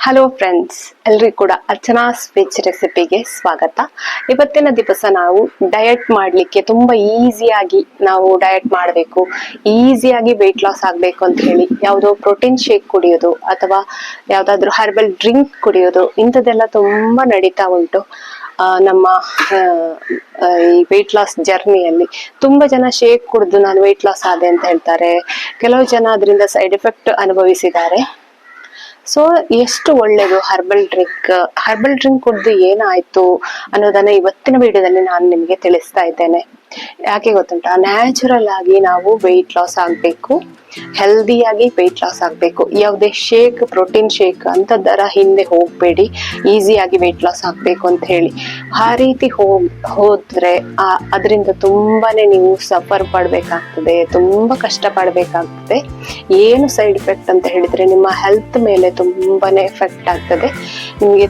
Hello friends, ಎಲ್ರಿಗೂ ಕೂಡ ಅರ್ಚನಾಸ್ veg ರೆಸಿಪಿಗೆ ಸ್ವಾಗತ. ಇವತ್ತಿನ ದಿವಸ ನಾವು ಡಯಟ್ ಮಾಡಲಿಕ್ಕೆ ತುಂಬ ಈಸಿಯಾಗಿ ನಾವು ಡಯಟ್ ಮಾಡಬೇಕು, ಈಸಿಯಾಗಿ ವೆಯ್ಟ್ ಲಾಸ್ ಆಗಬೇಕು ಅಂತ ಹೇಳಿ ಯಾವುದೋ ಪ್ರೋಟೀನ್ ಶೇಕ್ ಕುಡಿಯೋದು ಅಥವಾ ಯಾವುದಾದ್ರೂ ಹರ್ಬಲ್ ಡ್ರಿಂಕ್ ಕುಡಿಯೋದು ಇಂಥದ್ದೆಲ್ಲ ತುಂಬ ನಡೀತಾ ಉಂಟು. ನಮ್ಮ ಈ ವೆಯ್ಟ್ ಲಾಸ್ ಜರ್ನಿಯಲ್ಲಿ ತುಂಬ ಜನ ಶೇಕ್ ಕುಡಿದು ನಾನು ವೆಯ್ಟ್ ಲಾಸ್ ಆದೆ ಅಂತ ಹೇಳ್ತಾರೆ. ಕೆಲವು ಜನ ಅದರಿಂದ ಸೈಡ್ ಎಫೆಕ್ಟ್ ಅನುಭವಿಸಿದ್ದಾರೆ. ಸೊ ಎಷ್ಟು ಒಳ್ಳೇದು ಹರ್ಬಲ್ ಡ್ರಿಂಕ್ ಕುಡ್ದು ಏನಾಯ್ತು ಅನ್ನೋದನ್ನ ಇವತ್ತಿನ ವಿಡಿಯೋದಲ್ಲಿ ನಾನು ನಿಮಗೆ ತಿಳಿಸ್ತಾ ಇದ್ದೇನೆ. ಯಾಕೆ ಗೊತ್ತುಂಟಾ, ನ್ಯಾಚುರಲ್ ಆಗಿ ನಾವು ವೆಯ್ಟ್ ಲಾಸ್ ಆಗ್ಬೇಕು, ಹೆಲ್ದಿಯಾಗಿ ವೆಯ್ಟ್ ಲಾಸ್ ಆಗ್ಬೇಕು. ಯಾವುದೇ ಶೇಕ್, ಪ್ರೋಟೀನ್ ಶೇಕ್ ಅಂತದರ ಹಿಂದೆ ಹೋಗ್ಬೇಡಿ. ಈಸಿಯಾಗಿ ವೆಯ್ಟ್ ಲಾಸ್ ಆಗ್ಬೇಕು ಅಂತ ಹೇಳಿ ಆ ರೀತಿ ಹೋದ್ರೆ ಅದರಿಂದ ತುಂಬಾನೇ ನೀವು ಸಫರ್ ಪಡ್ಬೇಕಾಗ್ತದೆ, ತುಂಬಾ ಕಷ್ಟ ಪಡ್ಬೇಕಾಗ್ತದೆ. ಏನು ಸೈಡ್ ಎಫೆಕ್ಟ್ ಅಂತ ಹೇಳಿದ್ರೆ ನಿಮ್ಮ ಹೆಲ್ತ್ ಮೇಲೆ ತುಂಬಾನೇ ಎಫೆಕ್ಟ್ ಆಗ್ತದೆ. ನಿಮಗೆ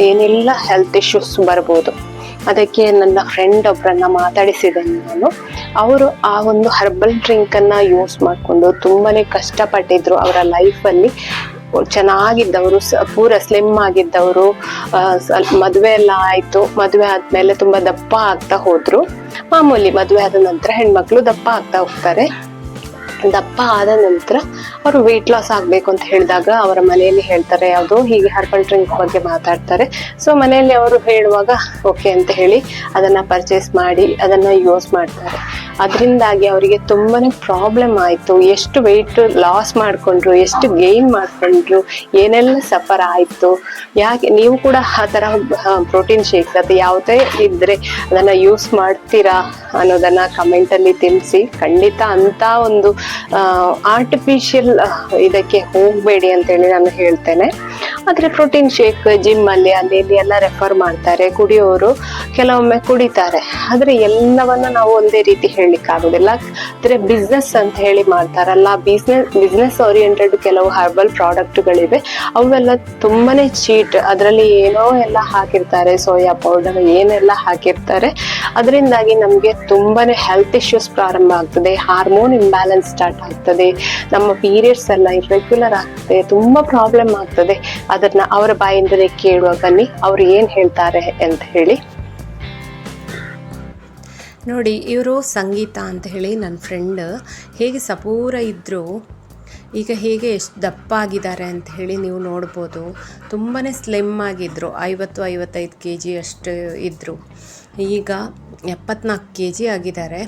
ಏನೆಲ್ಲ ಹೆಲ್ತ್ ಇಶ್ಯೂಸ್ ಬರ್ಬೋದು. ಅದಕ್ಕೆ ನನ್ನ ಫ್ರೆಂಡ್ ಒಬ್ಬರನ್ನ ಮಾತಾಡಿಸಿದ್ದೇನೆ ನಾನು. ಅವರು ಆ ಒಂದು ಹರ್ಬಲ್ ಡ್ರಿಂಕ್ ಅನ್ನ ಯೂಸ್ ಮಾಡಿಕೊಂಡು ತುಂಬಾನೇ ಕಷ್ಟಪಟ್ಟಿದ್ರು. ಅವರ ಲೈಫಲ್ಲಿ ಚೆನ್ನಾಗಿದ್ದವರು, ಪೂರ ಸ್ಲಿಮ್ ಆಗಿದ್ದವರು, ಮದುವೆ ಎಲ್ಲ ಆಯ್ತು. ಮದುವೆ ಆದ್ಮೇಲೆ ತುಂಬಾ ದಪ್ಪ ಆಗ್ತಾ ಹೋದ್ರು. ಮಾಮೂಲಿ ಮದುವೆ ಆದ ನಂತರ ಹೆಣ್ಮಕ್ಳು ದಪ್ಪ ಆಗ್ತಾ ಹೋಗ್ತಾರೆ. ದಪ್ಪ ಆದ ನಂತರ ಅವರು ವೆಯ್ಟ್ ಲಾಸ್ ಆಗ್ಬೇಕು ಅಂತ ಹೇಳಿದಾಗ ಅವರ ಮನೆಯಲ್ಲಿ ಹೇಳ್ತಾರೆ, ಯಾವುದೋ ಹೀಗೆ ಹರ್ಬಲ್ ಡ್ರಿಂಕ್ ಬಗ್ಗೆ ಮಾತಾಡ್ತಾರೆ. ಸೊ ಮನೆಯಲ್ಲಿ ಅವರು ಹೇಳುವಾಗ ಓಕೆ ಅಂತ ಹೇಳಿ ಅದನ್ನ ಪರ್ಚೇಸ್ ಮಾಡಿ ಅದನ್ನ ಯೂಸ್ ಮಾಡ್ತಾರೆ. ಅದರಿಂದಾಗಿ ಅವರಿಗೆ ತುಂಬಾನೇ ಪ್ರಾಬ್ಲಮ್ ಆಯ್ತು. ಎಷ್ಟು ವೆಯ್ಟ್ ಲಾಸ್ ಮಾಡ್ಕೊಂಡ್ರು, ಎಷ್ಟು ಗೇನ್ ಮಾಡ್ಕೊಂಡ್ರು, ಏನೆಲ್ಲ ಸಫರ್ ಆಯ್ತು. ಯಾಕೆ ನೀವು ಕೂಡ ಆ ತರ ಪ್ರೋಟೀನ್ ಶೇಕ್ಸ್ ಅಥವಾ ಯಾವುದೇ ಇದ್ರೆ ಅದನ್ನ ಯೂಸ್ ಮಾಡ್ತೀರಾ ಅನ್ನೋದನ್ನ ಕಮೆಂಟ್ ಅಲ್ಲಿ ತಿಳಿಸಿ. ಖಂಡಿತ ಅಂತ ಒಂದು ಆರ್ಟಿಫಿಷಿಯಲ್ ಇದಕ್ಕೆ ಹೋಗ್ಬೇಡಿ ಅಂತೇಳಿ ನಾನು ಹೇಳ್ತೇನೆ. ಆದ್ರೆ ಪ್ರೋಟೀನ್ ಶೇಕ್ ಜಿಮ್ ಅಲ್ಲಿ ಇಲ್ಲಿ ಎಲ್ಲ ರೆಫರ್ ಮಾಡ್ತಾರೆ. ಕುಡಿಯೋರು ಕೆಲವೊಮ್ಮೆ ಕುಡಿತಾರೆ. ಆದ್ರೆ ಎಲ್ಲವನ್ನ ನಾವು ಒಂದೇ ರೀತಿ ಹೇಳಲಿಕ್ಕೆ ಆಗುದಿಲ್ಲ. ಆದ್ರೆ ಬಿಸ್ನೆಸ್ ಅಂತ ಹೇಳಿ ಮಾಡ್ತಾರಲ್ಲ, ಬಿಸ್ನೆಸ್ ಓರಿಯೆಂಟೆಡ್ ಕೆಲವು ಹರ್ಬಲ್ ಪ್ರಾಡಕ್ಟ್ಗಳಿವೆ. ಅವೆಲ್ಲ ತುಂಬಾನೇ ಚೀಟ್. ಅದರಲ್ಲಿ ಏನೋ ಎಲ್ಲ ಹಾಕಿರ್ತಾರೆ, ಸೋಯಾ ಪೌಡರ್ ಏನೆಲ್ಲ ಹಾಕಿರ್ತಾರೆ. ಅದರಿಂದಾಗಿ ನಮ್ಗೆ ತುಂಬಾನೇ ಹೆಲ್ತ್ ಇಶ್ಯೂಸ್ ಪ್ರಾರಂಭ ಆಗ್ತದೆ. ಹಾರ್ಮೋನ್ ಇಂಬ್ಯಾಲೆನ್ಸ್ ಸ್ಟಾರ್ಟ್ ಆಗ್ತದೆ. ನಮ್ಮ ಪೀರಿಯಡ್ಸ್ ಎಲ್ಲ ಇರ್ರೆಗ್ಯುಲರ್ ಆಗ್ತದೆ. ತುಂಬಾ ಪ್ರಾಬ್ಲಮ್ ಆಗ್ತದೆ. ಅದನ್ನ ಅವರ ಬಾಯಿಂದಲೇ ಕೇಳುವ, ಬನ್ನಿ ಅವ್ರು ಏನ್ ಹೇಳ್ತಾರೆ ಅಂತ ಹೇಳಿ. ನೋಡಿ, ಇವರು ಸಂಗೀತ ಅಂತ ಹೇಳಿ ನನ್ನ ಫ್ರೆಂಡ್. ಹೇಗೆ ಸಪೂರ ಇದ್ದರು, ಈಗ ಹೇಗೆ ಎಷ್ಟು ದಪ್ಪ ಆಗಿದ್ದಾರೆ ಅಂತ ಹೇಳಿ ನೀವು ನೋಡ್ಬೋದು. ತುಂಬಾ ಸ್ಲಿಮ್ ಆಗಿದ್ದರು. 50-55 kg ಅಷ್ಟು ಇದ್ದರು. ಈಗ 74 kg ಆಗಿದ್ದಾರೆ.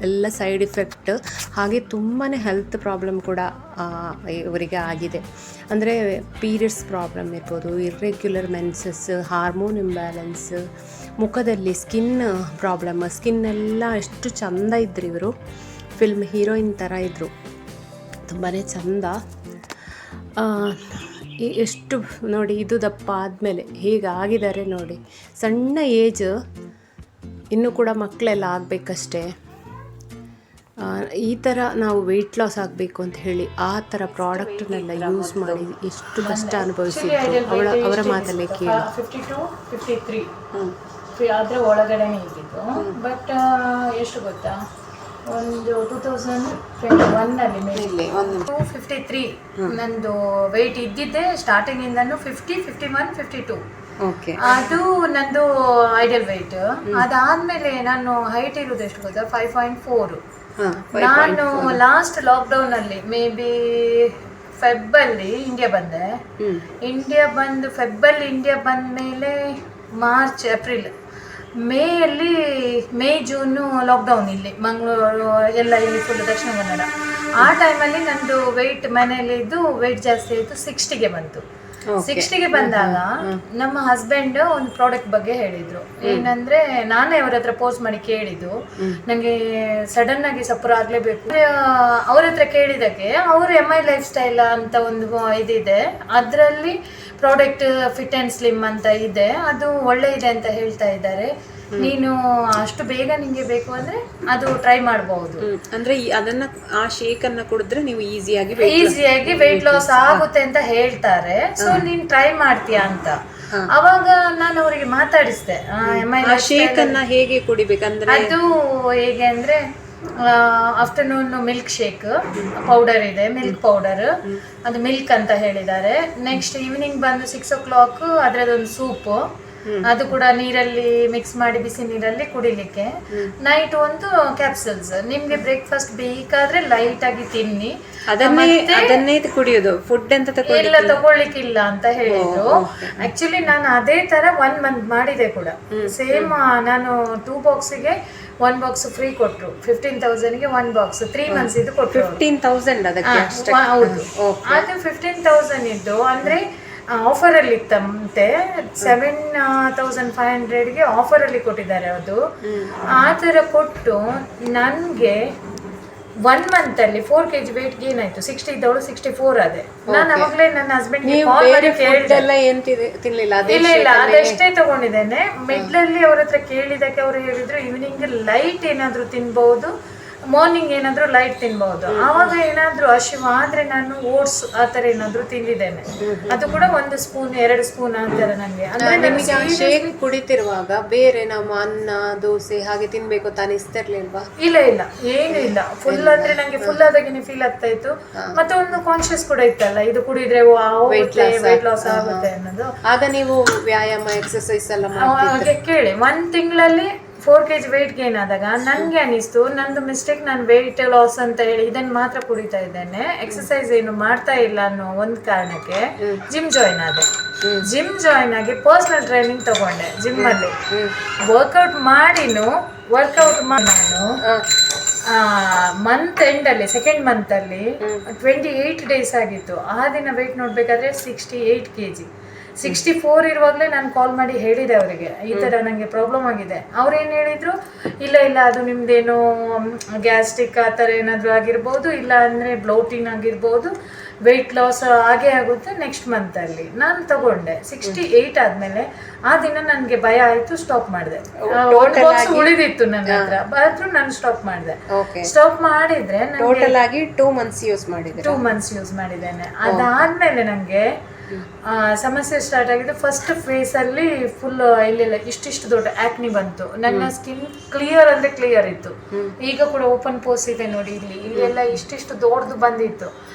ಎಲ್ಲ ಸೈಡ್ ಇಫೆಕ್ಟ್, ಹಾಗೆ ತುಂಬಾ ಹೆಲ್ತ್ ಪ್ರಾಬ್ಲಮ್ ಕೂಡ ಇವರಿಗೆ ಆಗಿದೆ. ಅಂದರೆ ಪೀರಿಯಡ್ಸ್ ಪ್ರಾಬ್ಲಮ್ ಇರ್ಬೋದು, ಇರ್ರೆಗ್ಯುಲರ್ ಮೆನ್ಸಸ್, ಹಾರ್ಮೋನ್ ಇಂಬ್ಯಾಲೆನ್ಸ್, ಮುಖದಲ್ಲಿ ಸ್ಕಿನ್ ಪ್ರಾಬ್ಲಮ್. ಸ್ಕಿನ್ನೆಲ್ಲ ಎಷ್ಟು ಚಂದ ಇದ್ರು ಇವರು, ಫಿಲ್ಮ್ ಹೀರೋಯಿನ್ ಥರ ಇದ್ದರು. ತುಂಬಾ ಚಂದ. ಎಷ್ಟು ನೋಡಿ, ಇದು ದಪ್ಪ ಆದಮೇಲೆ ಹೀಗಾಗಿದ್ದಾರೆ ನೋಡಿ. ಸಣ್ಣ ಏಜ್, ಇನ್ನೂ ಕೂಡ ಮಕ್ಕಳೆಲ್ಲ ಆಗಬೇಕಷ್ಟೇ. ಈ ಥರ ನಾವು ವೆಯ್ಟ್ ಲಾಸ್ ಆಗಬೇಕು ಅಂತ ಹೇಳಿ ಆ ಥರ ಪ್ರಾಡಕ್ಟನ್ನೆಲ್ಲ ಯೂಸ್ ಮಾಡಿ ಎಷ್ಟು ಕಷ್ಟ ಅನುಭವಿಸಿದ್ರು ಅವರ ಮಾತಲ್ಲೇ ಕೇಳಿ. 52-53 ಅದರ ಒಳಗಡೆನೇ ಇದ್ದಿದ್ದು. ಬಟ್ ಎಷ್ಟು ಗೊತ್ತಾ, ಒಂದು 2021 ಮೇಲೆ 253 ನಂದು ವೆಯ್ಟ್ ಇದ್ದಿದ್ದೆ. ಸ್ಟಾರ್ಟಿಂಗಿಂದನೂ 50, 51, 52 ಅದು ನಂದು ಐಡಿಯಲ್ ವೆಯ್ಟ್. ಅದಾದ್ಮೇಲೆ ನಾನು ಹೈಟ್ ಇರೋದು ಎಷ್ಟು ಗೊತ್ತಾ, 5.4. ನಾನು ಲಾಸ್ಟ್ ಲಾಕ್ಡೌನ್ ಅಲ್ಲಿ ಮೇ ಬಿ ಫೆಬ್ಬಲ್ಲಿ ಇಂಡಿಯಾ ಬಂದೆ. ಇಂಡಿಯಾ ಬಂದ ಮೇಲೆ March, April, May June lockdown ಇಲ್ಲಿ ಮಂಗಳೂರು ಎಲ್ಲ, ಇಲ್ಲಿ ಫುಲ್ ದಕ್ಷಿಣ ಕನ್ನಡ. ಆ ಟೈಮಲ್ಲಿ ನಂದು ವೆಯ್ಟ್ ಮನೆಯಲ್ಲಿದ್ದು ವೆಯ್ಟ್ ಜಾಸ್ತಿ ಆಯಿತು, 60ಗೆ ಬಂತು. 60ಗೆ ಬಂದಾಗ ನಮ್ಮ ಹಸ್ಬೆಂಡ್ ಒಂದು ಪ್ರಾಡಕ್ಟ್ ಬಗ್ಗೆ ಹೇಳಿದ್ರು. ಏನಂದ್ರೆ, ನಾನೇ ಅವ್ರ ಹತ್ರ ಪೋಸ್ಟ್ ಮಾಡಿ ಕೇಳಿದ್ದು, ನಂಗೆ ಸಡನ್ ಆಗಿ ಸಪುರ ಆಗ್ಲೇಬೇಕು. ಅವ್ರ ಹತ್ರ ಕೇಳಿದಕ್ಕೆ ಅವರು MI ಲೈಫ್ ಸ್ಟೈಲ್ ಅಂತ ಒಂದು ಇದಿದೆ, ಅದರಲ್ಲಿ ಪ್ರಾಡಕ್ಟ್ ಫಿಟ್ ಅಂಡ್ ಸ್ಲಿಮ್ ಅಂತ ಇದೆ, ಅದು ಒಳ್ಳೆ ಇದೆ ಅಂತ ಹೇಳ್ತಾ ಇದ್ದಾರೆ. ನೀನು ಅಷ್ಟು ಬೇಗ ನಿಂಗೆ ಬೇಕು ಅಂದ್ರೆ ಅದು ಟ್ರೈ ಮಾಡಬಹುದು. ಅಂದ್ರೆ ಅದನ್ನ ಆ ಶೇಕ್ ಅನ್ನ ಕುಡಿದ್ರೆ ನೀವು ಈಸಿಯಾಗಿ ವೆಯ್ಟ್ ಲಾಸ್ ಆಗುತ್ತೆ ಅಂತ ಹೇಳ್ತಾರೆ. ಸೊ ನೀನ್ ಟ್ರೈ ಮಾಡ್ತೀಯಾ ಅಂತ ಅವಾಗ ನಾನು ಅವರಿಗೆ ಮಾತಾಡಿಸ್ದೆ. ಶೇಕ್ ಅನ್ನ ಹೇಗೆ ಕುಡಿಬೇಕಂದ್ರೆ, ಅದು ಹೇಗೆ ಅಂದ್ರೆ ಆಫ್ಟರ್ನೂನ್ ಮಿಲ್ಕ್ ಶೇಕ್ ಪೌಡರ್ ಇದೆ, ಮಿಲ್ಕ್ ಪೌಡರ್, ಅದು ಮಿಲ್ಕ್ ಅಂತ ಹೇಳಿದ್ದಾರೆ. ನೆಕ್ಸ್ಟ್ ಈವ್ನಿಂಗ್ ಬಂದು 6 o'clock ಅದರದೊಂದು ಸೂಪು, ಅದು ಕೂಡ ನೀರಲ್ಲಿ ಮಿಕ್ಸ್ ಮಾಡಿ ಬಿಸಿ ನೀರಲ್ಲಿ ಕುಡಿಲಿಕ್ಕೆ. ನೈಟ್ ಒಂದು ಕ್ಯಾಪ್ಸೂಲ್ಸ್. ನಿಮ್ಗೆ ಬ್ರೇಕ್ಫಾಸ್ಟ್ ಬೇಕಾದ್ರೆ ಲೈಟ್ ಆಗಿ ತಿನ್ನಿ, ಅದನ್ನೇ ಕುಡಿಯೋದು, ಫುಡ್ ಅಂತ ಎಲ್ಲ ತಗೊಳ್ಳಿಕ್ಕಿಲ್ಲ ಅಂತ ಹೇಳಿದ್ರು. ಆಕ್ಚುಲಿ ನಾನು ಅದೇ ತರ 1 month ಮಾಡಿದೆ ಕೂಡ. ಸೇಮ್ ನಾನು 2 ಬಾಕ್ಸ್ಗೆ 1 ಬಾಕ್ಸ್ ಫ್ರೀ ಕೊಟ್ರು, 15,000ಗೆ 1 ಬಾಕ್ಸ್ 3 months ಇದು ಕೊಟ್ರು. 15,000 ಅದಕ್ಕೆ? ಹೌದು, ಅದು 15,000 ಇದ್ದು ಅಂದ್ರೆ ಆಫರ್ ಅಲ್ಲಿ ಇತ್ತಂತೆ. 7,500ಗೆ ಆಫರ್ ಅಲ್ಲಿ ಕೊಟ್ಟಿದ್ದಾರೆ. ಅದು ಆ ತರ ಕೊಟ್ಟು ನನ್ಗೆ 1 month ಅಲ್ಲಿ 4 kg ವೇಟ್ ಗೇನ್ ಆಯ್ತು. 60 ಇದ್ದವಳು 64 ಆದೆ. ನಾನು ಅವಾಗಲೇ ನನ್ನ ಹಸ್ಬೆಂಡ್ ಕಾಲ್ ಮಾಡಿ ಕೇಳಿದೆ, ಇಲ್ಲ ಅದೆಷ್ಟೇ ತಗೊಂಡಿದ್ದೇನೆ. ಮಿಡ್ಲಲ್ಲಿ ಅವ್ರ ಹತ್ರ ಕೇಳಿದಕ್ಕೆ ಅವ್ರು ಹೇಳಿದ್ರು ಈವ್ನಿಂಗ್ ಲೈಟ್ ಏನಾದ್ರು ತಿನ್ಬಹುದು, ಮಾರ್ನಿಂಗ್ ಏನಾದ್ರು ಲೈಟ್ ತಿನ್ಬಹುದು. ಆವಾಗ ಏನಾದ್ರು ಹಸಿವು ಆದ್ರೆ ನಾನು ಓಟ್ಸ್ ಆ ತರ ಏನಾದ್ರು ತಿಂದಿದ್ದೇನೆ. ಅದು ಕೂಡ 1 ಸ್ಪೂನ್ 2 ಸ್ಪೂನ್ ಆ ತರ ನಂಗೆ. ಅಂದ್ರೆ ನಿಮಗೆ ಶೇಕ್ ಕುಡಿತಿರುವಾಗ ಬೇರೆ ನಮ್ಮ ಅನ್ನ ದೋಸೆ ಹಾಗೆ ತಿನ್ಬೇಕು ಅಂತ ಅನಿಸ್ತಿರ್ಲಿಲ್ವಾ? ಇಲ್ಲ ಏನು ಇಲ್ಲ, ಫುಲ್ ಅಂದ್ರೆ ನಂಗೆ ಫುಲ್ ಆದಾಗಿನೇ ಫೀಲ್ ಆಗ್ತಾ ಇತ್ತು. ಮತ್ತೆ ಒಂದು ಕಾನ್ಶಿಯಸ್ ಕೂಡ ಇತ್ತಲ್ಲ, ಇದು ಕುಡಿದ್ರೆ ವೇಟ್ ಲಾಸ್ ಆಗುತ್ತೆ ಅನ್ನೋದು. ಆಗ ನೀವು ವ್ಯಾಯಾಮ ಎಕ್ಸರ್ಸೈಸ್ ಎಲ್ಲ ಮಾಡಿ ಕೇಳಿ 1 ತಿಂಗಳಲ್ಲಿ 4 kg ವೇಟ್ ಗೇನ್ ಆದಾಗ ನನ್ಗೆ ಅನಿಸ್ತು ನಂದು ಮಿಸ್ಟೇಕ್, ನಾನು ವೇಟ್ ಲಾಸ್ ಅಂತ ಹೇಳಿ ಇದನ್ನ ಮಾತ್ರ ಕುಡಿತಾ ಇದ್ದೇನೆ, ಎಕ್ಸರ್ಸೈಸ್ ಏನು ಮಾಡ್ತಾ ಇಲ್ಲ ಅನ್ನೋ ಒಂದು ಕಾರಣಕ್ಕೆ ಜಿಮ್ ಜಾಯಿನ್ ಆದೆ. ಜಿಮ್ ಜಾಯಿನ್ ಆಗಿ ಪರ್ಸನಲ್ ಟ್ರೈನಿಂಗ್ ತಗೊಂಡೆ. ಜಿಮ್ ಅಲ್ಲಿ ವರ್ಕೌಟ್ ಮಾಡಿ ನಾನು ಮಂತ್ ಎಂಡ್ ಅಲ್ಲಿ 2nd month ಅಲ್ಲಿ 28 days ಆಗಿತ್ತು. ಆ ದಿನ ವೇಟ್ ನೋಡ್ಬೇಕಾದ್ರೆ 68 kg. 64 ಇರುವಾಗಲೇ ನಾನು ಕಾಲ್ ಮಾಡಿ ಹೇಳಿದೆ ಅವರಿಗೆ, ಈ ಥರ ನನಗೆ ಪ್ರಾಬ್ಲಮ್ ಆಗಿದೆ. ಅವ್ರೇನು ಹೇಳಿದರು, ಇಲ್ಲ ಅದು ನಿಮ್ದೇನು ಗ್ಯಾಸ್ಟ್ರಿಕ್ ಆ ಥರ ಏನಾದರೂ ಆಗಿರ್ಬೋದು, ಇಲ್ಲ ಅಂದರೆ ಬ್ಲೋಟಿಂಗ್ ಆಗಿರ್ಬೋದು, ವೆಯ್ಟ್ ಲಾಸ್ ಆಗೇ ಆಗುತ್ತೆ ನೆಕ್ಸ್ಟ್ ಮಂತಲ್ಲಿ. ನಾನು ತಗೊಂಡೆ. 68 ಆದಮೇಲೆ ಆ ದಿನ ನನಗೆ ಭಯ ಆಯಿತು, ಸ್ಟಾಪ್ ಮಾಡಿದೆ. 1 ಬಾಕ್ಸ್ ಉಳಿದಿತ್ತು ನನ್ನ ಹತ್ರ, ಆದರೂ ನಾನು ಸ್ಟಾಪ್ ಮಾಡಿದೆ. ಸ್ಟಾಪ್ ಮಾಡಿದ್ರೆ ಟೋಟಲ್ ಆಗಿ 2 months ಯೂಸ್ ಮಾಡಿದೆ. 2 months ಯೂಸ್ ಮಾಡಿದ್ದೇನೆ. ಅದಾದಮೇಲೆ ನನಗೆ ಸಮಸ್ಯೆ ಸ್ಟಾರ್ಟ್ ಆಗಿದೆ. ಫಸ್ಟ್ ಫೇಸ್ ಅಲ್ಲಿ ಫುಲ್ ಇಲ್ಲೆಲ್ಲ ಇಷ್ಟಿಷ್ಟು ದೊಡ್ಡ ಆಕ್ನಿ ಬಂತು. ನನ್ನ ಸ್ಕಿನ್ ಕ್ಲಿಯರ್ ಅಂದ್ರೆ ಕ್ಲಿಯರ್ ಇತ್ತು. ಈಗ ಕೂಡ ಓಪನ್ ಪೋಸ್ ಇದೆ ನೋಡಿ, ಇಲ್ಲೆಲ್ಲ ಇಷ್ಟಿಷ್ಟು ದೊಡ್ಡದು ಬಂದಿತ್ತು.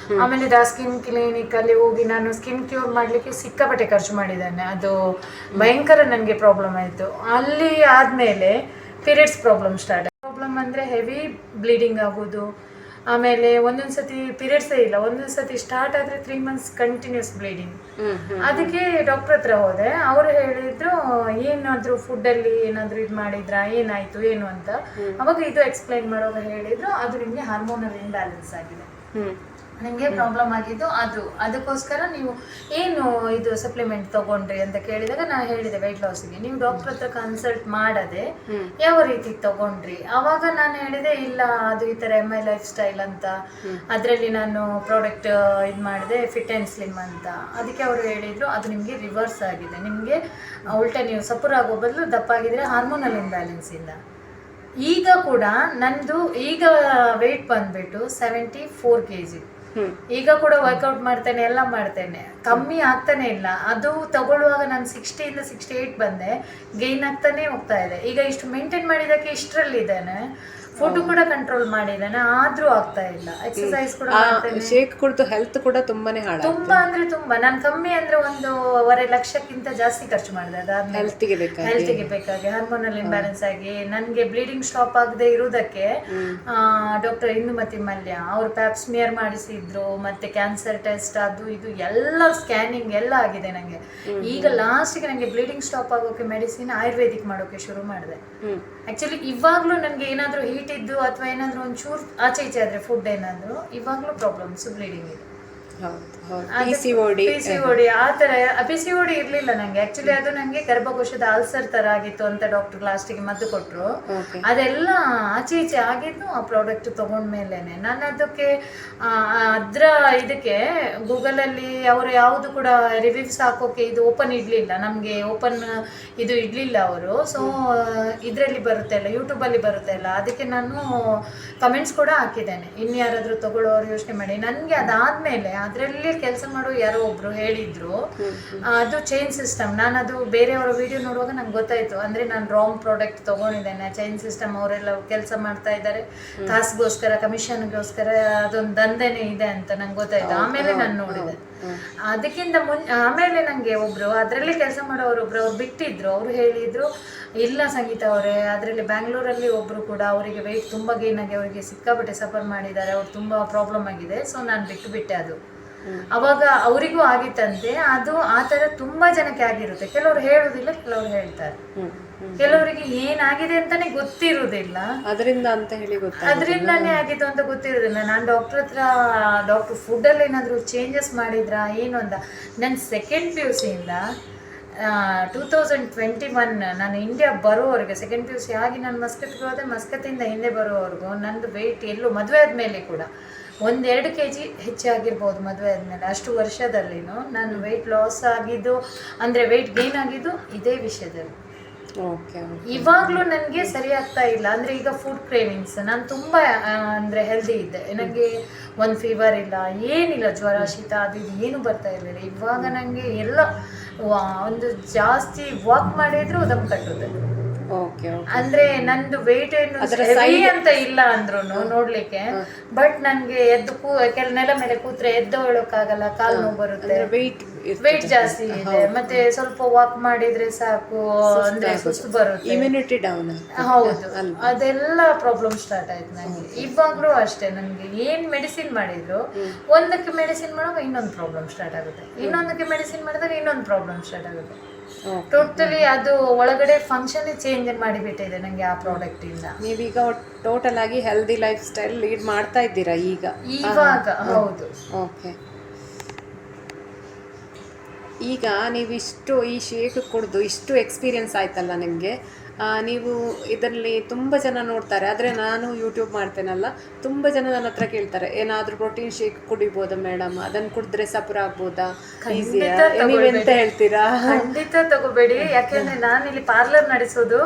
ಆಮೇಲೆ ಸ್ಕಿನ್ ಕ್ಲಿನಿಕ್ ಅಲ್ಲಿ ಹೋಗಿ ನಾನು ಸ್ಕಿನ್ ಕ್ಯೂರ್ ಮಾಡ್ಲಿಕ್ಕೆ ಸಿಕ್ಕಾಪಟ್ಟೆ ಖರ್ಚು ಮಾಡಿದ್ದೇನೆ. ಅದು ಭಯಂಕರ ನನಗೆ ಪ್ರಾಬ್ಲಮ್ ಆಯ್ತು. ಅಲ್ಲಿ ಆದ್ಮೇಲೆ ಪೀರಿಯಡ್ಸ್ ಪ್ರಾಬ್ಲಮ್ ಸ್ಟಾರ್ಟ್. ಪ್ರಾಬ್ಲಮ್ ಅಂದ್ರೆ ಹೆವಿ ಬ್ಲೀಡಿಂಗ್ ಆಗೋದು, ಆಮೇಲೆ ಒಂದೊಂದ್ಸತಿ ಪೀರಿಯಡ್ಸೇ ಇಲ್ಲ, ಒಂದೊಂದ್ಸತಿ ಸ್ಟಾರ್ಟ್ ಆದ್ರೆ 3 months ಕಂಟಿನ್ಯೂಸ್ ಬ್ಲೀಡಿಂಗ್. ಅದಕ್ಕೆ ಡಾಕ್ಟರ್ ಹತ್ರ ಹೋದೆ. ಅವರು ಹೇಳಿದ್ರು ಏನಾದ್ರು ಫುಡ್ ಅಲ್ಲಿ ಏನಾದ್ರು ಇದು ಮಾಡಿದ್ರಾ, ಏನಾಯ್ತು ಏನು ಅಂತ. ಅವಾಗ ಇದು ಎಕ್ಸ್ಪ್ಲೈನ್ ಮಾಡುವಾಗ ಹೇಳಿದ್ರು, ಅದು ನಿಮ್ಗೆ ಹಾರ್ಮೋನಲ್ ಇಂಬ್ಯಾಲೆನ್ಸ್ ಆಗಿದೆ, ನಿಮಗೆ ಪ್ರಾಬ್ಲಮ್ ಆಗಿದ್ದು ಅದು. ಅದಕ್ಕೋಸ್ಕರ ನೀವು ಏನು ಇದು ಸಪ್ಲಿಮೆಂಟ್ ತಗೊಂಡ್ರಿ ಅಂತ ಕೇಳಿದಾಗ ನಾನು ಹೇಳಿದೆ ವೆಯ್ಟ್ ಲಾಸ್ಗೆ ನೀವು ಡಾಕ್ಟರ್ ಹತ್ರ ಕನ್ಸಲ್ಟ್ ಮಾಡದೆ ಯಾವ ರೀತಿ ತಗೊಂಡ್ರಿ. ಆವಾಗ ನಾನು ಹೇಳಿದೆ ಇಲ್ಲ ಅದು ಈ ಥರ MI ಲೈಫ್ ಸ್ಟೈಲ್ ಅಂತ, ಅದರಲ್ಲಿ ನಾನು ಪ್ರಾಡಕ್ಟ್ ಇದು ಮಾಡಿದೆ ಫಿಟ್ ಆ್ಯಂಡ್ ಸ್ಲಿಮ್ ಅಂತ. ಅದಕ್ಕೆ ಅವರು ಹೇಳಿದರು ಅದು ನಿಮಗೆ ರಿವರ್ಸ್ ಆಗಿದೆ, ನಿಮಗೆ ಉಲ್ಟಾ ನೀವು ಸಪುರಾಗೋ ಬದಲು ದಪ್ಪಾಗಿದ್ರೆ ಹಾರ್ಮೋನಲ್ ಇಂಬ್ಯಾಲೆನ್ಸಿಂದ. ಈಗ ಕೂಡ ನಂದು ಈಗ ವೆಯ್ಟ್ ಬಂದ್ಬಿಟ್ಟು 74 kg. ಈಗ ಕೂಡ ವರ್ಕೌಟ್ ಮಾಡ್ತೇನೆ, ಎಲ್ಲ ಮಾಡ್ತೇನೆ, ಕಮ್ಮಿ ಆಗ್ತಾನೆ ಇಲ್ಲ. ಅದು ತಗೊಳ್ಳುವಾಗ ನಾನು 60 ಇಂದ 68 ಬಂದೆ, ಗೈನ್ ಆಗ್ತಾನೆ ಹೋಗ್ತಾ ಇದೆ. ಈಗ ಇಷ್ಟು ಮೇಂಟೈನ್ ಮಾಡಿದಕ್ಕೆ ಇಷ್ಟರಲ್ಲಿ ಇದ್ದೇನೆ. ಫುಡ್ ಕೂಡ ಕಂಟ್ರೋಲ್ ಮಾಡಿದ್ದೇನೆ, ಆದ್ರೂ ಆಗ್ತಾ ಇಲ್ಲ. ಎಕ್ಸರ್ಸೈಸ್ ಕೂಡ ಮಾಡ್ತೇನೆ. ಶೇಕ್ ಕುಡಿದು ಹೆಲ್ತ್ ಕೂಡ ತುಂಬಾನೇ ಹಾಳಾಗಿದೆ. ತುಂಬಾ ಅಂದ್ರೆ ತುಂಬಾ. ನಾನು ಕಮ್ಮಿ ಅಂದ್ರೆ 1.5 ಲಕ್ಷಕ್ಕಿಂತ ಜಾಸ್ತಿ ಖರ್ಚು ಮಾಡಿದೆ. ಅದಾದ್ಮೇಲೆ ಹೆಲ್ತ್ಗೆ ಬೇಕಾಗಿ ಹಾರ್ಮೋನಲ್ ಇಂಬ್ಯಾಲೆನ್ಸ್ ಆಗಿ ನನಗೆ ಬ್ಲೀಡಿಂಗ್ ಸ್ಟಾಪ್ ಆಗದೆ ಇರುವುದಕ್ಕೆ ಡಾಕ್ಟರ್ ಇಂದುಮತಿ ಮಲ್ಯ ಅವರು ಪ್ಯಾಪ್ ಸ್ಮಿಯರ್ ಮಾಡಿಸಿದ್ರು, ಮತ್ತೆ ಕ್ಯಾನ್ಸರ್ ಟೆಸ್ಟ್ ಅದು ಇದು ಎಲ್ಲ ಸ್ಕ್ಯಾನಿಂಗ್ ಎಲ್ಲ ಆಗಿದೆ ನನಗೆ. ಈಗ ಲಾಸ್ಟ್ಗೆ ನನಗೆ ಬ್ಲೀಡಿಂಗ್ ಸ್ಟಾಪ್ ಆಗೋಕೆ ಮೆಡಿಸಿನ್ ಆಯುರ್ವೇದಿಕ್ ಮಾಡೋಕೆ ಶುರು ಮಾಡಿದೆ. ಆಕ್ಚುಲಿ ಇವಾಗ್ಲೂ ನನಗೆ ಏನಾದರೂ ಹೀಟ್ ಇದ್ದು ಅಥವಾ ಏನಾದರೂ ಒಂಚೂರು ಆಚೆ ಈಚೆ ಆದರೆ ಫುಡ್ ಏನಾದರೂ ಇವಾಗಲೂ ಪ್ರಾಬ್ಲಮ್ಸ್ ಬ್ಲೀಡಿಂಗ್ ಇದೆ. PCOD ಆ ಥರ. PCOD ಇರಲಿಲ್ಲ ನನಗೆ. ಆಕ್ಚುಲಿ ಅದು ನನಗೆ ಗರ್ಭಕೋಶದ ಅಲ್ಸರ್ ಥರ ಆಗಿತ್ತು ಅಂತ ಡಾಕ್ಟರ್ ಲಾಸ್ಟಿಗೆ ಮದ್ದು ಕೊಟ್ಟರು. ಅದೆಲ್ಲ ಆಚೆ ಈಚೆ ಆಗಿದ್ದು ಆ ಪ್ರಾಡಕ್ಟ್ ತೊಗೊಂಡ್ಮೇಲೇನೆ. ನಾನು ಅದಕ್ಕೆ ಅದರ ಇದಕ್ಕೆ ಗೂಗಲಲ್ಲಿ ಅವರು ಯಾವುದು ಕೂಡ ರಿವ್ಯೂಸ್ ಹಾಕೋಕೆ ಇದು ಓಪನ್ ಇಡಲಿಲ್ಲ, ನಮಗೆ ಓಪನ್ ಇದು ಇಡಲಿಲ್ಲ ಅವರು. ಸೊ ಇದರಲ್ಲಿ ಬರುತ್ತೆ ಅಲ್ಲ, ಯೂಟ್ಯೂಬಲ್ಲಿ ಬರುತ್ತೆ ಅಲ್ಲ, ಅದಕ್ಕೆ ನಾನು ಕಮೆಂಟ್ಸ್ ಕೂಡ ಹಾಕಿದ್ದೇನೆ, ಇನ್ಯಾರಾದರೂ ತಗೊಳ್ಳೋರು ಯೋಚನೆ ಮಾಡಿ. ನನಗೆ ಅದಾದಮೇಲೆ ಆ ಅದರಲ್ಲಿ ಕೆಲಸ ಮಾಡೋ ಯಾರೋ ಒಬ್ರು ಹೇಳಿದ್ರು ಅದು ಚೈನ್ ಸಿಸ್ಟಮ್. ನಾನು ಅದು ಬೇರೆಯವರ ವಿಡಿಯೋ ನೋಡುವಾಗ ನಂಗೆ ಗೊತ್ತಾಯ್ತು, ಅಂದ್ರೆ ನಾನು ರಾಂಗ್ ಪ್ರಾಡಕ್ಟ್ ತಗೊಂಡಿದ್ದೇನೆ. ಚೈನ್ ಸಿಸ್ಟಮ್ ಅವರೆಲ್ಲ ಕೆಲಸ ಮಾಡ್ತಾ ಇದ್ದಾರೆ ಕಾಸ್ಗೋಸ್ಕರ, ಕಮಿಷನ್ಗೋಸ್ಕರ, ಅದೊಂದು ದಂಧೆನೇ ಇದೆ ಅಂತ ನಂಗೆ ಗೊತ್ತಾಯ್ತು. ಆಮೇಲೆ ನಾನು ನೋಡಿದೆ. ಅದಕ್ಕಿಂತ ಆಮೇಲೆ ನಂಗೆ ಒಬ್ರು ಅದರಲ್ಲಿ ಕೆಲಸ ಮಾಡೋರು ಒಬ್ರು ಅವ್ರು ಬಿಟ್ಟಿದ್ರು. ಅವ್ರು ಹೇಳಿದ್ರು, ಇಲ್ಲ ಸಂಗೀತ ಅವರೇ, ಅದರಲ್ಲಿ ಬ್ಯಾಂಗ್ಳೂರಲ್ಲಿ ಒಬ್ರು ಕೂಡ ಅವರಿಗೆ ವೆಯ್ಟ್ ತುಂಬ ಗೇನ್ ಆಗಿ ಅವರಿಗೆ ಸಿಕ್ಕಾಪಟ್ಟೆ ಸಫರ್ ಮಾಡಿದ್ದಾರೆ, ಅವ್ರು ತುಂಬ ಪ್ರಾಬ್ಲಮ್ ಆಗಿದೆ. ಸೊ ನಾನು ಬಿಟ್ಟೆ ಅದು. ಅವಾಗ ಅವರಿಗೂ ಆಗಿತ್ತಂತೆ. ಅದು ಆ ಥರ ತುಂಬಾ ಜನಕ್ಕೆ ಆಗಿರುತ್ತೆ. ಕೆಲವರು ಹೇಳುವುದಿಲ್ಲ, ಕೆಲವರು ಹೇಳ್ತಾರೆ. ಕೆಲವರಿಗೆ ಏನಾಗಿದೆ ಅಂತಾನೆ ಗೊತ್ತಿರುವುದಿಲ್ಲ, ಅದರಿಂದ ಅಂತ ಹೇಳಿ ಅದರಿಂದಾನೇ ಆಗಿತ್ತು ಅಂತ ಗೊತ್ತಿರೋದಿಲ್ಲ. ನಾನು ಡಾಕ್ಟರ್ ಫುಡ್ಡಲ್ಲಿ ಏನಾದರೂ ಚೇಂಜಸ್ ಮಾಡಿದ್ರಾ ಏನು ಅಂತ. ನನ್ನ ಸೆಕೆಂಡ್ PUC ಇಂದ 2021 ನಾನು ಇಂಡಿಯಾ ಬರೋವರೆಗೆ, ಸೆಕೆಂಡ್ PUC ಆಗಿ ನಾನು ಮಸ್ಕತ್ಗೆ ಹೋದೆ, ಮಸ್ಕತ್ತಿಂದ ಹಿಂದೆ ಬರೋವರೆಗೂ ನಂದು ವೆಯ್ಟ್ ಎಲ್ಲೂ ಮದುವೆ ಆದಮೇಲೆ ಕೂಡ 1-2 kg ಹೆಚ್ಚಾಗಿರ್ಬೋದು. ಮದುವೆ ಆದಮೇಲೆ ಅಷ್ಟು ವರ್ಷದಲ್ಲಿನೂ ನಾನು ವೆಯ್ಟ್ ಲಾಸ್ ಆಗಿದ್ದು, ಅಂದರೆ ವೆಯ್ಟ್ ಗೇನ್ ಆಗಿದ್ದು ಇದೇ ವಿಷಯದಲ್ಲಿ. ಇವಾಗಲೂ ನನಗೆ ಸರಿ ಆಗ್ತಾ ಇಲ್ಲ. ಅಂದರೆ ಈಗ ಫುಡ್ ಕ್ರೇವಿಂಗ್ಸ್, ನಾನು ತುಂಬ ಅಂದರೆ ಹೆಲ್ದಿ ಇದ್ದೆ, ನನಗೆ ಒಂದು ಫೀವರ್ ಇಲ್ಲ, ಏನಿಲ್ಲ, ಜ್ವರ ಶೀತ ಅದು ಇದು ಏನು ಬರ್ತಾ ಇರಲಿಲ್ಲ. ಇವಾಗ ನನಗೆ ಎಲ್ಲ ಒಂದು ಜಾಸ್ತಿ ವಾಕ್ ಮಾಡಿದ್ರು ದಮ್ ಕಟ್ಟುತ್ತೆ. ಅಂದ್ರೆ ನಂದು ವೆಯ್ಟ್ ಏನು ಹೆವಿ ಅಂತ ಇಲ್ಲ ಅಂದ್ರು ನೋಡ್ಲಿಕ್ಕೆ, ಬಟ್ ನನ್ಗೆ ನೆಲ ಮೇಲೆ ಕೂತ್ರೆ ಎದ್ದೊಳಕ್ಕಾಗಲ್ಲ, ಕಾಲು ನೋವು ಬರುತ್ತೆ, ವೆಯ್ಟ್ ಜಾಸ್ತಿ ಇದೆ. ಮತ್ತೆ ಸ್ವಲ್ಪ ವಾಕ್ ಮಾಡಿದ್ರೆ ಸಾಕು ಅಂದ್ರೆ ಸುಸ್ತು ಬರುತ್ತೆ, ಇಮ್ಯುನಿಟಿ ಡೌನ್. ಹೌದು, ಅದೆಲ್ಲ ಪ್ರಾಬ್ಲಮ್ ಸ್ಟಾರ್ಟ್ ಆಯ್ತು ನಂಗೆ. ಇವಾಗ್ಲೂ ಅಷ್ಟೇ, ನನ್ಗೆ ಏನ್ ಮೆಡಿಸಿನ್ ಮಾಡಿದ್ರು ಒಂದಕ್ಕೆ ಮೆಡಿಸಿನ್ ಮಾಡುವಾಗ ಇನ್ನೊಂದು ಪ್ರಾಬ್ಲಮ್ ಸ್ಟಾರ್ಟ್ ಆಗುತ್ತೆ, ಇನ್ನೊಂದಕ್ಕೆ ಮೆಡಿಸಿನ್ ಮಾಡಿದಾಗ ಇನ್ನೊಂದು ಪ್ರಾಬ್ಲಮ್ ಸ್ಟಾರ್ಟ್ ಆಗುತ್ತೆ. ಟೋಟಲಿ ಅದು ಒಳಗಡೆ ಫಂಕ್ಷನ್ ಚೇಂಜ್ ಮಾಡಿಬಿಟ್ಟಿದೆ ನಂಗೆ ಆ ಪ್ರಾಡಕ್ಟ್ ಇಂದ. ನೀವೀಗ ಟೋಟಲ್ ಆಗಿ ಹೆಲ್ದಿ ಲೈಫ್ ಸ್ಟೈಲ್ ಲೀಡ್ ಮಾಡ್ತಾ ಇದ್ದೀರಾ ಇವಾಗ? ಹೌದು. ಓಕೆ. ಈಗ ನೀವಿಷ್ಟು ಈ ಶೇಕ್ ಕುಡಿದು ಇಷ್ಟು ಎಕ್ಸ್ಪೀರಿಯನ್ಸ್ ಆಯ್ತಲ್ಲ ನಿಮಗೆ, ನೀವು ಇದರಲ್ಲಿ ತುಂಬ ಜನ ನೋಡ್ತಾರೆ. ಆದರೆ ನಾನು ಯೂಟ್ಯೂಬ್ ಮಾಡ್ತೇನಲ್ಲ, ತುಂಬ ಜನ ನನ್ನ ಹತ್ರ ಕೇಳ್ತಾರೆ, ಏನಾದರೂ ಪ್ರೋಟೀನ್ ಶೇಕ್ ಕುಡಿಬೋದಾ ಮೇಡಮ್, ಅದನ್ನು ಕುಡಿದ್ರೆ ಸಪುರ ಆಗ್ಬೋದಾ, ಈಸಿಯಾ, ನೀವೆಂತ ಹೇಳ್ತೀರಾ? ಖಂಡಿತ ತಗೋಬೇಡಿ. ಯಾಕೆಂದ್ರೆ ನಾನು ಇಲ್ಲಿ ಪಾರ್ಲರ್ ನಡೆಸೋದು,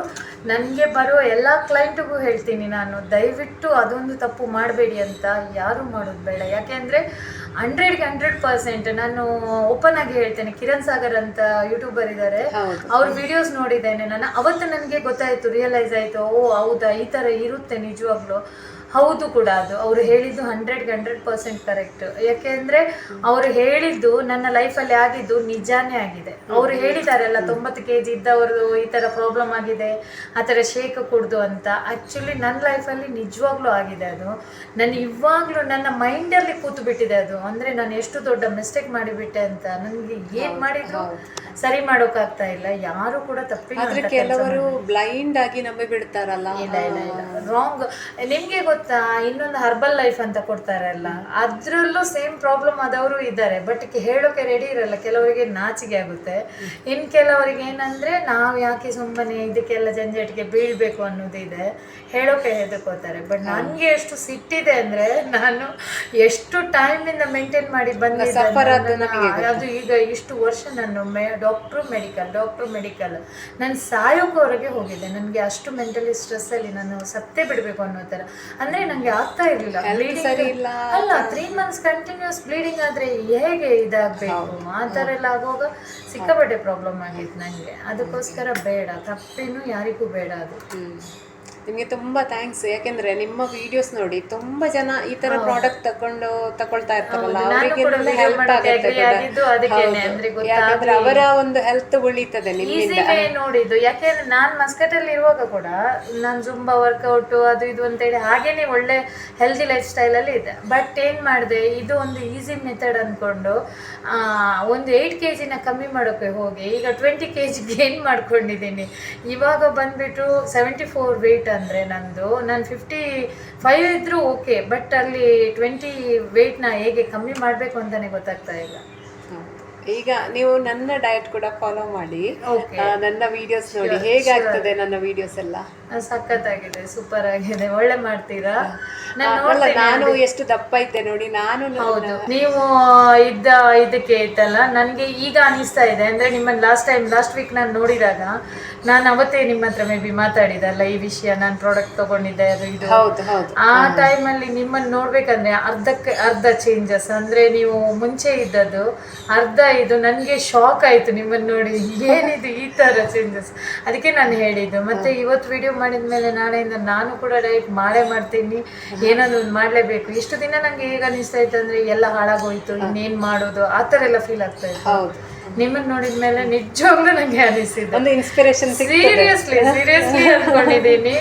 ನನಗೆ ಬರೋ ಎಲ್ಲ ಕ್ಲೈಂಟ್ಗೂ ಹೇಳ್ತೀನಿ ನಾನು, ದಯವಿಟ್ಟು ಅದೊಂದು ತಪ್ಪು ಮಾಡಬೇಡಿ ಅಂತ. ಯಾರು ಮಾಡೋದು ಬೇಡ. ಯಾಕೆಂದರೆ 100ಗೆ 100% ನಾನು ಓಪನ್ ಆಗಿ ಹೇಳ್ತೇನೆ. ಕಿರಣ್ ಸಾಗರ್ ಅಂತ ಯೂಟ್ಯೂಬರ್ ಇದ್ದಾರೆ, ಅವ್ರ ವಿಡಿಯೋಸ್ ನೋಡಿದ್ದೇನೆ ನಾನು. ಅವತ್ತು ನನಗೆ ಗೊತ್ತಾಯ್ತು, ರಿಯಲೈಸ್ ಆಯ್ತು, ಓ ಹೌದಾ, ಈ ಥರ ಇರುತ್ತೆ ನಿಜವಾಗ್ಲೂ. ಹೌದು ಕೂಡ, ಅದು ಅವರು ಹೇಳಿದ್ದು 100ಗೆ 100% ಕರೆಕ್ಟ್. ಯಾಕೆಂದರೆ ಅವರು ಹೇಳಿದ್ದು ನನ್ನ ಲೈಫಲ್ಲಿ ಆಗಿದ್ದು ನಿಜಾನೇ ಆಗಿದೆ. ಅವರು ಹೇಳಿದಾರಲ್ಲ 90 kg ಇದ್ದವರು ಈ ಥರ ಪ್ರಾಬ್ಲಮ್ ಆಗಿದೆ, ಆ ಥರ ಶೇಕ್ ಕುಡ್ದು ಅಂತ. ಆ್ಯಕ್ಚುಲಿ ನನ್ನ ಲೈಫಲ್ಲಿ ನಿಜವಾಗ್ಲೂ ಆಗಿದೆ ಅದು. ನಾನು ಇವಾಗಲೂ ನನ್ನ ಮೈಂಡಲ್ಲಿ ಕೂತು ಬಿಟ್ಟಿದೆ ಅದು. ಅಂದರೆ ನಾನು ಎಷ್ಟು ದೊಡ್ಡ ಮಿಸ್ಟೇಕ್ ಮಾಡಿಬಿಟ್ಟೆ ಅಂತ. ನನಗೆ ಏನು ಮಾಡಿದ್ರು ಸರಿ ಮಾಡೋಕ್ಕಾಗ್ತಾ ಇಲ್ಲ. ಯಾರು ಕೂಡ ತಪ್ಪಿಲ್ಲ. ಕೆಲವರು ಬ್ಲೈಂಡ್ ಆಗಿ ನಂಬಿ ಬಿಡ್ತಾರಲ್ಲ. ಇಲ್ಲ ರಾಂಗ್. ನಿಮಗೆ ಗೊತ್ತಾ, ಇನ್ನೊಂದು ಹರ್ಬಲ್ ಲೈಫ್ ಅಂತ ಕೊಡ್ತಾರಲ್ಲ, ಅದ್ರಲ್ಲೂ ಸೇಮ್ ಪ್ರಾಬ್ಲಮ್ ಆದವರು ಇದ್ದಾರೆ. ಬಟ್ ಹೇಳೋಕೆ ರೆಡಿ ಇರಲ್ಲ. ಕೆಲವರಿಗೆ ನಾಚಿಕೆ ಆಗುತ್ತೆ, ಇನ್ನು ಕೆಲವರಿಗೆ ಏನಂದ್ರೆ ನಾವು ಯಾಕೆ ಸುಮ್ಮನೆ ಇದಕ್ಕೆಲ್ಲ ಜಂಜಾಟಿಗೆ ಬೀಳ್ಬೇಕು ಅನ್ನೋದಿದೆ, ಹೇಳೋಕೆ ಹೆದರ್ಕೋತಾರೆ. ಬಟ್ ನನಗೆ ಎಷ್ಟು ಸಿಟ್ಟಿದೆ ಅಂದ್ರೆ, ನಾನು ಎಷ್ಟು ಟೈಮಿಂದ ಮೇಂಟೈನ್ ಮಾಡಿ ಬಂದಿದ್ದೆ. ಅದು ಈಗ ಇಷ್ಟು ವರ್ಷ ನಾನು ಡಾಕ್ಟ್ರು ಮೆಡಿಕಲ್ ನಾನು ಸಾಯೋಕೋವರೆಗೆ ಹೋಗಿದ್ದೆ. ನನಗೆ ಅಷ್ಟು ಮೆಂಟಲಿ ಸ್ಟ್ರೆಸ್ಸಲ್ಲಿ ನಾನು ಸತ್ತೇ ಬಿಡಬೇಕು ಅನ್ನೋ ಥರ. ಅಂದರೆ ನನಗೆ ಆಗ್ತಾ ಇರಲಿಲ್ಲ. ಅಲ್ಲ, 3 months ಕಂಟಿನ್ಯೂಸ್ ಬ್ಲೀಡಿಂಗ್ ಆದರೆ ಹೇಗೆ ಇದಾಗಬೇಕು, ಆ ಥರ ಎಲ್ಲ ಆಗುವಾಗ ಸಿಕ್ಕಾಪಟ್ಟೆ ಪ್ರಾಬ್ಲಮ್ ಆಗಿತ್ತು ನನಗೆ. ಅದಕ್ಕೋಸ್ಕರ ಬೇಡ, ತಪ್ಪೇನು ಯಾರಿಗೂ ಬೇಡ ಅದು. ನಿಮಗೆ ತುಂಬ ಥ್ಯಾಂಕ್ಸ್. ಯಾಕೆಂದರೆ ನಿಮ್ಮ ವಿಡಿಯೋಸ್ ನೋಡಿ ತುಂಬ ಜನ ಈ ಥರ ಪ್ರಾಡಕ್ಟ್ ತಗೊಳ್ತಾ ಇರ್ತಾರಲ್ಲ, ಅವರಿಗೆ ಹೆಲ್ಪ್ ಆಗುತ್ತೆ. ಯಾಕಂದ್ರೆ ಅವರ ಒಂದು ಹೆಲ್ತ್ ಉಳಿತದೆ ನಿಮ್ಮಿಂದ ನೋಡಿದ್ದು. ಯಾಕೆಂದ್ರೆ ನಾನು ಮಸ್ಕಟಲ್ಲಿ ಇರುವಾಗ ಕೂಡ ನಾನು ಜುಂಬಾ ವರ್ಕೌಟ್ ಅದು ಇದು ಅಂತೇಳಿ ಹಾಗೇನೆ ಒಳ್ಳೆ ಹೆಲ್ದಿ ಲೈಫ್ ಸ್ಟೈಲಲ್ಲಿ ಇದೆ. ಬಟ್ ಏನು ಮಾಡಿದೆ, ಇದು ಒಂದು ಈಸಿ ಮೆಥಡ್ ಅಂದ್ಕೊಂಡು ಒಂದು 8 kg ಕಮ್ಮಿ ಮಾಡೋಕ್ಕೆ ಹೋಗಿ ಈಗ 20 kg ಗೇನ್ ಮಾಡ್ಕೊಂಡಿದ್ದೀನಿ. ಇವಾಗ ಬಂದ್ಬಿಟ್ಟು 74 ವೆಯ್ಟ್. ಅಂದರೆ ನಾನು 55 ಇದ್ರೂ ಓಕೆ, ಬಟ್ ಅಲ್ಲಿ 20 ವೆಯ್ಟ್ನ ಹೇಗೆ ಕಮ್ಮಿ ಮಾಡಬೇಕು ಅಂತಲೇ ಗೊತ್ತಾಗ್ತಾ ಇಲ್ಲ. ಈಗ ನೀವು ನನ್ನ ಡಯಟ್ ಕೂಡ ಫಾಲೋ ಮಾಡಿ, ನನ್ನ ವಿಡಿಯೋಸ್ ನೋಡಿ ಹೇಗಾಗ್ತದೆ ನನ್ನ ವಿಡಿಯೋಸ್ ಎಲ್ಲ. ಸಖತ್ತಾಗಿದೆ, ಸೂಪರ್ ಆಗಿದೆ, ಒಳ್ಳೆ ಮಾಡ್ತೀರಾ. ನಾನು ಎಷ್ಟು ದಪ್ಪ ಇದ್ದೆ ನೋಡಿ. ನಾನು ಹೌದು, ನೀವು ಇದಕ್ಕೆ ಇತ್ತಲ್ಲ, ನನಗೆ ಈಗ ಅನಿಸ್ತಾ ಇದೆ. ಅಂದರೆ ನಿಮ್ಮನ್ನು ಲಾಸ್ಟ್ ವೀಕ್ ನಾನು ನೋಡಿದಾಗ ನಾನು ಅವತ್ತೇ ನಿಮ್ಮ ಹತ್ರ ಮೇ ಬಿ ಮಾತಾಡಿದಲ್ಲ ಈ ವಿಷಯ, ನಾನು ಪ್ರಾಡಕ್ಟ್ ತಗೊಂಡಿದ್ದೆ ಅದು ಇದು. ಹೌದು ಹೌದು. ಆ ಟೈಮಲ್ಲಿ ನಿಮ್ಮನ್ನು ನೋಡ್ಬೇಕಂದ್ರೆ ಅರ್ಧಕ್ಕೆ ಅರ್ಧ ಚೇಂಜಸ್, ಅಂದ್ರೆ ನೀವು ಮುಂಚೆ ಇದ್ದದ್ದು ಅರ್ಧ ಇದು. ನನಗೆ ಶಾಕ್ ಆಯ್ತು ನಿಮ್ಮನ್ನು ನೋಡಿ, ಏನಿದು ಈ ತರ ಚೇಂಜಸ್. ಅದಕ್ಕೆ ನಾನು ಹೇಳಿದ್ದು. ಮತ್ತೆ ಇವತ್ತು ವಿಡಿಯೋ ಮಾಡಿದ ಮೇಲೆ ನಾಳೆಯಿಂದ ನಾನು ಕೂಡ ಡಯಟ್ ಮಾಡ್ತೀನಿ, ಏನಾದ್ರು ಒಂದು ಮಾಡಲೇಬೇಕು. ಇಷ್ಟು ದಿನ ನಂಗೆ ಹೇಗೆ ಅನಿಸ್ತಾ ಇತ್ತು ಅಂದ್ರೆ ಎಲ್ಲ ಹಾಳಾಗೋಯ್ತು, ಇನ್ನೇನ್ ಮಾಡೋದು ಆ ತರ ಎಲ್ಲ ಫೀಲ್ ಆಗ್ತಾ ಇತ್ತು. ಹೌದು. ನಿಮ್ಮನ್ನ ನೋಡಿದ ಮೇಲೆ ನಿಜವಾಗ್ಲೂ ನಂಗೆ ಅನಿಸಿದ್ದು, ಒಂದು ಇನ್ಸ್ಪಿರೇಷನ್ ಸೀರಿಯಸ್ಲಿ ಅನ್ಕೊಂಡಿದ್ದೀನಿ.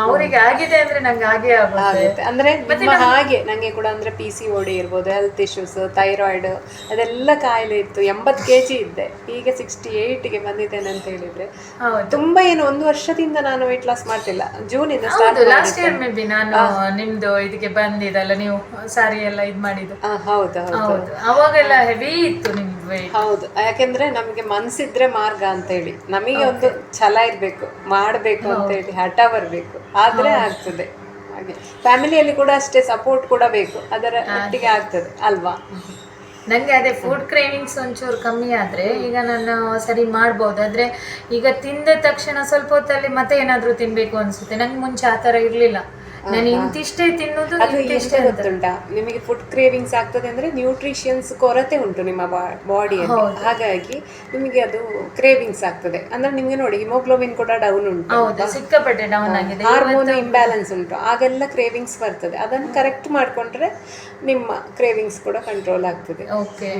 ಅವರಿಗೆ ಆಗಿದೆ ಅಂದ್ರೆ ನಂಗೆ ಹಾಗೆ ಆಗುತ್ತೆ. ಅಂದ್ರೆ ಹಾಗೆ ನಂಗೆ ಕೂಡ ಅಂದ್ರೆ PCOD ಇರ್ಬೋದು, ಹೆಲ್ತ್ ಇಶ್ಯೂಸ್, ಥೈರಾಯ್ಡ್ ಅದೆಲ್ಲ ಕಾಯಿಲೆ ಇತ್ತು. 80 kg ಇದ್ದೆ, ಈಗ 68ಗೆ ಬಂದಿದ್ದೇನೆ ಅಂತ ಹೇಳಿದ್ರೆ ತುಂಬಾ ಏನು 1 ವರ್ಷದಿಂದ ನಾನು weight loss ಮಾಡ್ತಿಲ್ಲ. ಜೂನ್ ಇಂದ start. Last year may be ನಾನು ನಿಮ್ದು ಇದಕ್ಕೆ ಬಂದಿದ್ದಲ್ಲ, ನೀವು ಸಾರಿ ಎಲ್ಲ ಇದ್ ಮಾಡಿದ್ದು. ಹೌದು ಹೌದು, ಅವಾಗೆಲ್ಲ ಹೆವಿ ಇತ್ತು ನಿಮ್ದು weight. ಹೌದು, ಯಾಕೆಂದ್ರೆ ನಮ್ಗೆ ಮನ್ಸಿದ್ರೆ ಮಾರ್ಗ ಅಂತ ಹೇಳಿ, ನಮಗೆ ಒಂದು ಛಲ ಇರ್ಬೇಕು, ಮಾಡ್ಬೇಕು ಅಂತ ಹೇಳಿ ಹಠ ಬರ್ಬೇಕು, ಆದ್ರೆ ಆಗ್ತದೆ. ಹಾಗೆ ಫ್ಯಾಮಿಲಿಯಲ್ಲಿ ಕೂಡ ಅಷ್ಟೇ ಸಪೋರ್ಟ್ ಕೂಡ ಬೇಕು, ಅದರ ಒಟ್ಟಿಗೆ ಆಗ್ತದೆ ಅಲ್ವಾ. ನಂಗೆ ಅದೇ ಫುಡ್ ಕ್ರೇವಿಂಗ್ಸ್ ಒಂಚೂರು ಕಮ್ಮಿ ಆದ್ರೆ ಈಗ ನಾನು ಸರಿ ಮಾಡ್ಬೋದು. ಆದ್ರೆ ಈಗ ತಿಂದ ತಕ್ಷಣ ಸ್ವಲ್ಪ ಹೊತ್ತಲ್ಲಿ ಮತ್ತೆ ಏನಾದ್ರೂ ತಿನ್ಬೇಕು ಅನ್ಸುತ್ತೆ. ನಂಗೆ ಮುಂಚೆ ಆ ತರ ಇರ್ಲಿಲ್ಲ, ನಾನು ಇಂತಿಷ್ಟೇ ತಿನ್ನೋದು. ಇಂತಿಷ್ಟೇ ಗೊತ್ತುಂಟಾ ನಿಮಗೆ, ಫುಡ್ ಕ್ರೇವಿಂಗ್ಸ್ ಆಗ್ತದೆ ಅಂದ್ರೆ ನ್ಯೂಟ್ರಿಷನ್ಸ್ ಕೊರತೆ ಉಂಟು ನಿಮ್ಮ ಬಾಡಿಯಲ್ಲಿ, ಹಾಗಾಗಿ ನಿಮಗೆ ಅದು ಕ್ರೇವಿಂಗ್ಸ್ ಆಗ್ತದೆ. ಅಂದ್ರೆ ನಿಮ್ಗೆ ನೋಡಿ ಹಿಮೋಗ್ಲೋಬಿನ್ ಕೂಡ ಡೌನ್ ಉಂಟು, ಸಿಕ್ಕಾಪಟ್ಟೆ ಡೌನ್ ಆಗಿದೆ, ಹಾರ್ಮೋನ್ ಇಂಬ್ಯಾಲೆನ್ಸ್ ಉಂಟು, ಆಗೆಲ್ಲ ಕ್ರೇವಿಂಗ್ಸ್ ಬರ್ತದೆ. ಅದನ್ನು ಕರೆಕ್ಟ್ ಮಾಡ್ಕೊಂಡ್ರೆ ನಿಮ್ಮ ಕ್ರೇವಿಂಗ್ಸ್ ಕೂಡ ಕಂಟ್ರೋಲ್ ಆಗ್ತದೆ. ಓಕೆ,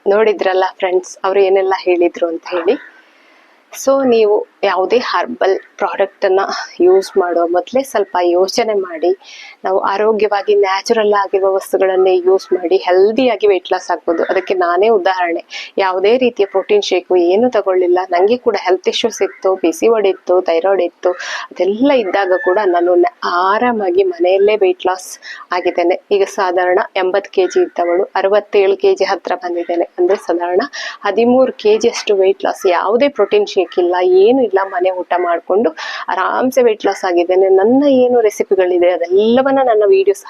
ನೋಡಿದ್ರಲ್ಲ ಫ್ರೆಂಡ್ಸ್, ಅವ್ರು ಏನೆಲ್ಲ ಹೇಳಿದ್ರು ಅಂತ ಹೇಳಿ. ಸೊ ನೀವು ಯಾವುದೇ ಹರ್ಬಲ್ ಪ್ರಾಡಕ್ಟನ್ನು ಯೂಸ್ ಮಾಡುವ ಮೊದಲೇ ಸ್ವಲ್ಪ ಯೋಚನೆ ಮಾಡಿ, ನಾವು ಆರೋಗ್ಯವಾಗಿ ನ್ಯಾಚುರಲ್ ಆಗಿರುವ ವಸ್ತುಗಳನ್ನೇ ಯೂಸ್ ಮಾಡಿ ಹೆಲ್ದಿಯಾಗಿ ವೆಯ್ಟ್ ಲಾಸ್ ಆಗ್ಬೋದು. ಅದಕ್ಕೆ ನಾನೇ ಉದಾಹರಣೆ, ಯಾವುದೇ ರೀತಿಯ ಪ್ರೋಟೀನ್ ಶೇಕು ಏನು ತಗೊಳ್ಳಿಲ್ಲ. ನನಗೆ ಕೂಡ ಹೆಲ್ತ್ ಇಶ್ಯೂಸ್ ಇತ್ತು, PCOD ಇತ್ತು, ಥೈರಾಯ್ಡ್ ಇತ್ತು. ಅದೆಲ್ಲ ಇದ್ದಾಗ ಕೂಡ ನಾನು ಆರಾಮಾಗಿ ಮನೆಯಲ್ಲೇ ವೆಯ್ಟ್ ಲಾಸ್ ಆಗಿದ್ದೇನೆ. ಈಗ ಸಾಧಾರಣ 80 kg ಇದ್ದವಳು 67 kg ಹತ್ರ ಬಂದಿದ್ದೇನೆ. ಅಂದರೆ ಸಾಧಾರಣ 13 kg ಅಷ್ಟು ವೆಯ್ಟ್ ಲಾಸ್. ಯಾವುದೇ ಪ್ರೋಟೀನ್ ಶೇಕ್ ಇಲ್ಲ, ಏನು ಇಲ್ಲ, ಮನೆ ಊಟ ಮಾಡಿಕೊಂಡು ಆರಾಮ್ಸೆ ವೆಯ್ಟ್ ಲಾಸ್ ಆಗಿದ್ದೇನೆ. ನನ್ನ ಏನು ರೆಸಿಪಿಗಳಿದೆ ಅದೆಲ್ಲವನ್ನ ನನ್ನ ವಿಡಿಯೋಸ್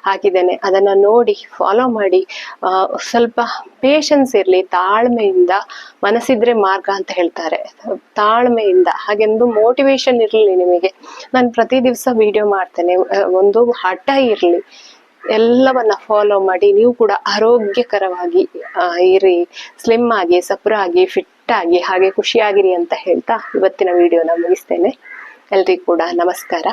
ಹಾಕಿದ್ದೇನೆ, ಅದನ್ನ ನೋಡಿ ಫಾಲೋ ಮಾಡಿ. ಸ್ವಲ್ಪ ಪೇಷನ್ಸ್ ಇರಲಿ, ತಾಳ್ಮೆಯಿಂದ, ಮನಸ್ಸಿದ್ರೆ ಮಾರ್ಗ ಅಂತ ಹೇಳ್ತಾರೆ, ತಾಳ್ಮೆಯಿಂದ. ಹಾಗೆಂದು ಮೋಟಿವೇಶನ್ ಇರಲಿ ನಿಮಗೆ. ನಾನು ಪ್ರತಿ ದಿವಸ ವಿಡಿಯೋ ಮಾಡ್ತೇನೆ, ಒಂದು ಹಠ ಇರಲಿ. ಎಲ್ಲವನ್ನ ಫಾಲೋ ಮಾಡಿ ನೀವು ಕೂಡ ಆರೋಗ್ಯಕರವಾಗಿ ಇರಿ, ಸ್ಲಿಮ್ ಆಗಿ, ಸಪುರಾಗಿ, ಫಿಟ್ ಆಗಿ, ಹಾಗೆ ಖುಷಿಯಾಗಿರಿ ಅಂತ ಹೇಳ್ತಾ ಇವತ್ತಿನ ವಿಡಿಯೋನ ಮುಗಿಸ್ತೇನೆ. ಎಲ್ರಿಗೂ ಕೂಡ ನಮಸ್ಕಾರ.